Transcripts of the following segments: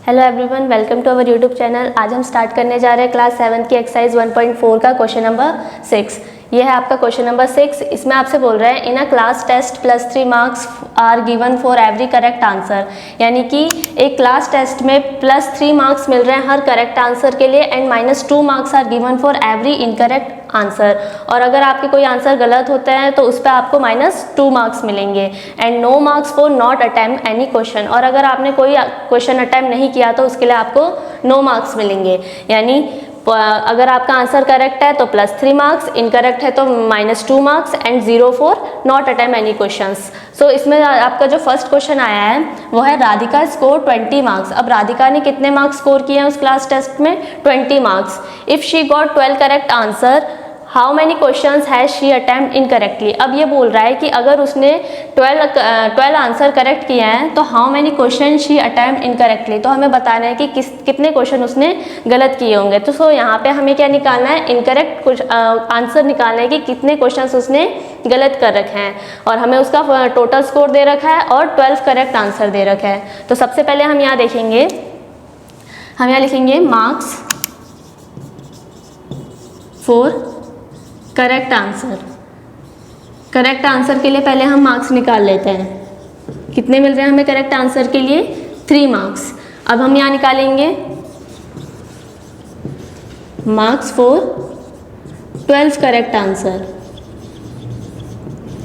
Hello everyone, welcome to our YouTube channel. आज हम start करने जा रहे हैं क्लास 7 की एक्सरसाइज 1.4 का क्वेश्चन नंबर 6। ये है आपका क्वेश्चन नंबर 6। इसमें आपसे बोल रहा है in a class test +3 marks are given for every correct answer, यानी कि एक क्लास टेस्ट में +3 मार्क्स मिल रहे हैं हर करेक्ट आंसर के लिए and -2 marks are given for every incorrect answer. और अगर आपके कोई आंसर गलत होते हैं तो उस पर आपको -2 मार्क्स मिलेंगे and no marks for not attempt any question. और अगर आपने कोई क्वेश्चन अटेम्प्ट नहीं किया तो उसके लिए आपको नो मार्क्स मिलेंगे। यानी अगर आपका आंसर करेक्ट है तो +3 मार्क्स, इनकरेक्ट है तो -2 marks and 0 for not attempt any questions. So इसमें आपका जो फर्स्ट क्वेश्चन आया है वो है राधिका स्कोर 20 मार्क्स। अब राधिका ने कितने मार्क्स स्कोर किए हैं उस क्लास टेस्ट में? 20 marks. If she got 12 correct answer, how many questions has she attempt incorrectly. अब ये बोल रहा है कि अगर उसने 12 आंसर करेक्ट किए हैं तो how many question she attempt incorrectly, तो हमें बताना है कि कितने क्वेश्चन उसने गलत किए होंगे। तो सो यहाँ पे हमें क्या निकालना है? इनकरेक्ट आंसर निकालना है कि कितने क्वेश्चंस उसने गलत कर रखे हैं और हमें उसका टोटल स्कोर दे रखा है और 12 करेक्ट आंसर दे रखा है। तो सबसे पहले हम यहाँ देखेंगे, हम यहाँ लिखेंगे marks for correct answer. Correct answer के लिए पहले हम मार्क्स निकाल लेते हैं। कितने मिल रहे हैं हमें करेक्ट आंसर के लिए? 3 मार्क्स। अब हम यहाँ निकालेंगे मार्क्स फॉर 12 करेक्ट आंसर।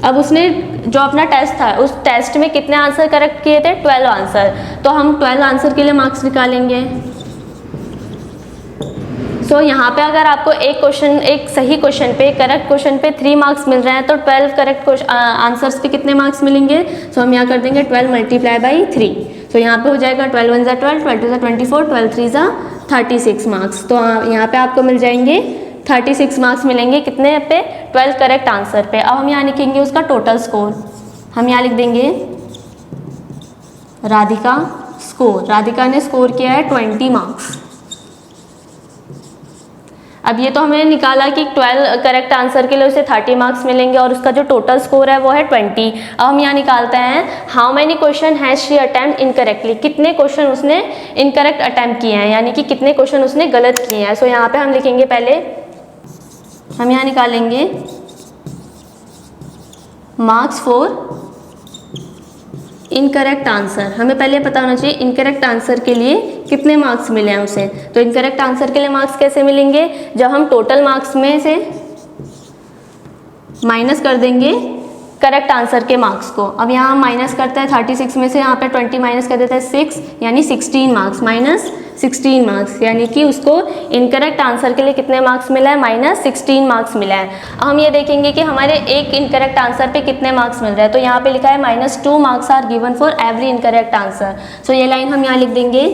अब उसने जो अपना टेस्ट था उस टेस्ट में कितने आंसर करेक्ट किए थे? 12 आंसर। तो हम 12 आंसर के लिए मार्क्स निकालेंगे। तो यहाँ पे अगर आपको एक सही क्वेश्चन पे, करेक्ट क्वेश्चन पे 3 मार्क्स मिल रहे हैं तो 12 करेक्ट आंसर्स पे कितने मार्क्स मिलेंगे? तो हम यहाँ कर देंगे 12 × 3। तो यहाँ पे हो जाएगा 12 × 1 = 12, 12 × 2 = 24, 12 × 3 = 36 मार्क्स। तो यहाँ पे आपको मिल जाएंगे 36 मार्क्स मिलेंगे कितने पे? 12 करेक्ट आंसर पे। अब हम यहाँ लिखेंगे उसका टोटल स्कोर। हम यहाँ लिख देंगे राधिका स्कोर। राधिका ने स्कोर किया है 20 मार्क्स। अब ये तो हमने निकाला कि 12 करेक्ट आंसर के लिए उसे 30 मार्क्स मिलेंगे और उसका जो टोटल स्कोर है वो है 20। अब हम यहाँ निकालते हैं how many question has she attempt incorrectly. कितने क्वेश्चन उसने इनकरेक्ट अटेम्प्ट किए हैं, यानी कि कितने क्वेश्चन उसने गलत किए हैं। सो यहाँ पे हम लिखेंगे, पहले हम यहाँ निकालेंगे मार्क्स फॉर इनकरेक्ट आंसर। हमें पहले पता होना चाहिए इनकरेक्ट आंसर के लिए कितने मार्क्स मिले हैं उसे। तो इनकरेक्ट आंसर के लिए मार्क्स कैसे मिलेंगे? जब हम टोटल मार्क्स में से माइनस कर देंगे करेक्ट आंसर के मार्क्स को। अब यहाँ हम माइनस करते हैं 36 में से, यहाँ पे 20 माइनस कर देते हैं 6, यानी 16 मार्क्स, -16 मार्क्स, यानी कि उसको इनकरेक्ट आंसर के लिए कितने मार्क्स मिला है? -16 मार्क्स मिला है। अब हम ये देखेंगे कि हमारे एक इनकरेक्ट आंसर पे कितने मार्क्स मिल रहे हैं। तो यहाँ पे लिखा है -2 marks are given for every incorrect answer. So ये लाइन हम यहाँ लिख देंगे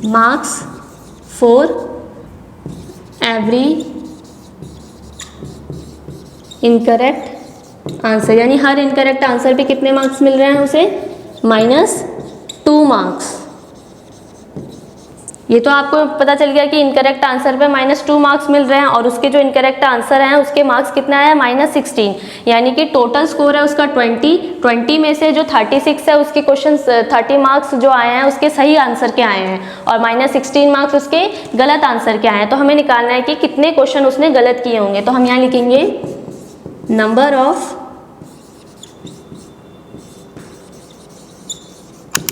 marks for every incorrect answer, यानी हर इनकरेक्ट आंसर पे कितने मार्क्स मिल रहे हैं उसे? -2 मार्क्स। ये तो आपको पता चल गया कि इनकरेक्ट आंसर पे -2 मार्क्स मिल रहे हैं और उसके जो इनकरेक्ट आंसर हैं उसके मार्क्स कितना है? -16, यानी कि टोटल स्कोर है उसका 20 में से जो 36 है उसके क्वेश्चन 30 मार्क्स जो आए हैं उसके सही आंसर के आए हैं और -16 मार्क्स उसके गलत आंसर के आए हैं। तो हमें निकालना है कि कितने क्वेश्चन उसने गलत किए होंगे। तो हम यहाँ लिखेंगे नंबर ऑफ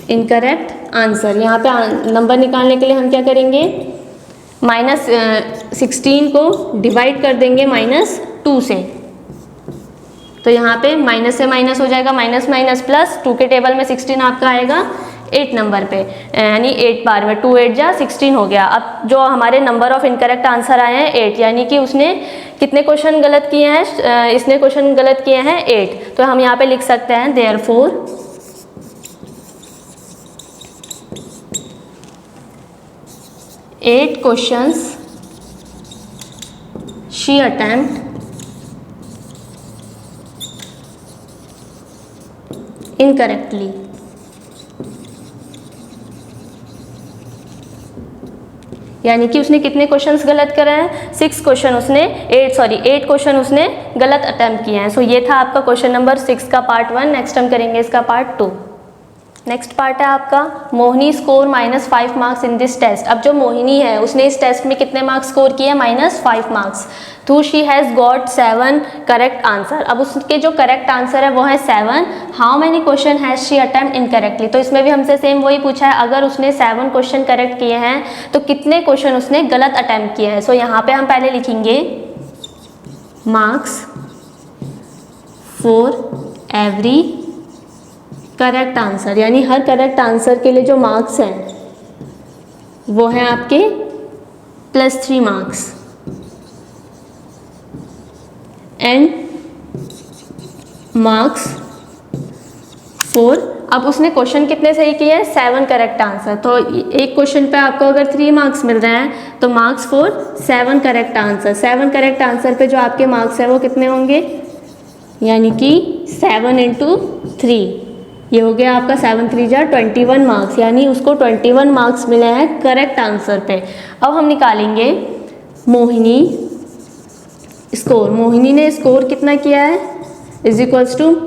इनकरेक्ट आंसर। यहाँ पे नंबर निकालने के लिए हम क्या करेंगे? -16 को डिवाइड कर देंगे -2 से। तो यहाँ पे माइनस से माइनस हो जाएगा, माइनस माइनस प्लस, 2 के टेबल में 16 आपका आएगा 8 नंबर पे, यानी 8 बार में 2 8 = 16 हो गया। अब जो हमारे नंबर ऑफ इनकरेक्ट आंसर आए हैं 8, यानी कि उसने कितने क्वेश्चन गलत किए हैं? इसने क्वेश्चन गलत किए हैं 8। तो हम यहाँ पे लिख सकते हैं therefore 8 questions she attempt incorrectly. यानी कि उसने कितने क्वेश्चंस गलत करे हैं? 8 क्वेश्चन उसने गलत अटेम्प्ट किए हैं। सो ये था आपका क्वेश्चन नंबर 6 का पार्ट 1। नेक्स्ट हम करेंगे इसका पार्ट 2। नेक्स्ट पार्ट है आपका मोहिनी score -5 marks in this test. अब जो मोहिनी है उसने इस टेस्ट में कितने मार्क्स स्कोर किए हैं? -5 मार्क्स। तो she has got 7 correct answer. अब उसके जो करेक्ट आंसर है वो है 7। How many question has she attempt incorrectly. तो इसमें भी हमसे सेम वही पूछा है, अगर उसने 7 क्वेश्चन करेक्ट किए हैं तो कितने क्वेश्चन उसने गलत अटेम्प्ट किए हैं। सो यहाँ पे हम पहले लिखेंगे marks for every correct answer, यानी हर करेक्ट आंसर के लिए जो मार्क्स हैं वो हैं आपके +3 मार्क्स। एंड मार्क्स फॉर, अब उसने क्वेश्चन कितने सही किए हैं? 7 करेक्ट आंसर। तो एक क्वेश्चन पे आपको अगर 3 मार्क्स मिल रहे हैं तो marks for 7 correct answer. 7 correct answer पे जो आपके मार्क्स हैं वो कितने होंगे? यानी कि 7 × 3, ये हो गया आपका 7 3 जा 21 मार्क्स, यानी उसको 21 मार्क्स मिले हैं करेक्ट आंसर पे। अब हम निकालेंगे मोहिनी स्कोर। मोहिनी ने स्कोर कितना किया है? =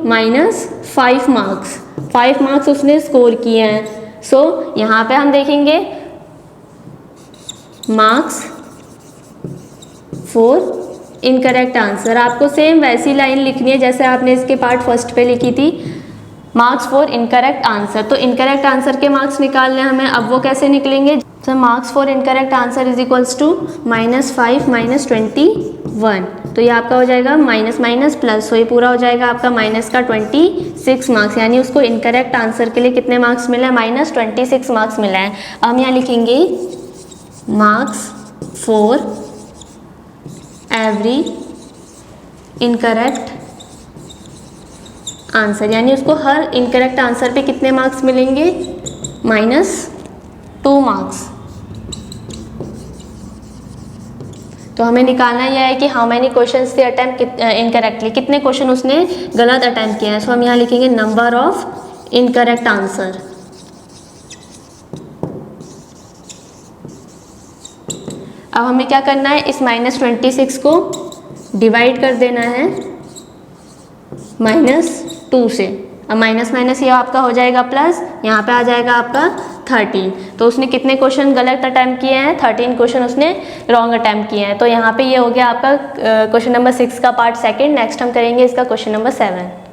-5 मार्क्स। 5 मार्क्स उसने स्कोर किए हैं। सो यहाँ पे हम देखेंगे मार्क्स फॉर इनकरेक्ट आंसर। आपको सेम वैसी लाइन लिखनी है जैसे आपने इसके पार्ट फर्स्ट पे लिखी थी, मार्क्स फॉर इनकरेक्ट आंसर। तो इनकरेक्ट आंसर के मार्क्स निकालने हमें, अब वो कैसे निकलेंगे? तो मार्क्स फॉर इनकरेक्ट आंसर = -5 - 21। तो ये आपका हो जाएगा माइनस माइनस प्लस, तो ये पूरा हो जाएगा आपका माइनस का 26 मार्क्स, यानी उसको इनकरेक्ट आंसर के लिए कितने मार्क्स मिले हैं? -26 मार्क्स मिला है। अब हम यहाँ लिखेंगे marks for every incorrect answer, यानी उसको हर इनकरेक्ट आंसर पे कितने मार्क्स मिलेंगे? -2 मार्क्स। तो हमें निकालना यह है कि हाउ मैनी क्वेश्चंस थे अटेम्प्ट इनकरेक्टली, कितने क्वेश्चन उसने गलत अटेम्प्ट किए हैं। सो हम यहाँ लिखेंगे नंबर ऑफ इनकरेक्ट आंसर। अब हमें क्या करना है? इस -26 को डिवाइड कर देना है -2 से। अब माइनस माइनस ये आपका हो जाएगा प्लस, यहाँ पे आ जाएगा आपका 13। तो उसने कितने क्वेश्चन गलत अटैम्प्ट किए हैं? 13 क्वेश्चन उसने रॉन्ग अटैम्प्ट किए हैं। तो यहाँ पे ये हो गया आपका क्वेश्चन नंबर 6 का पार्ट सेकंड। नेक्स्ट हम करेंगे इसका क्वेश्चन नंबर 7।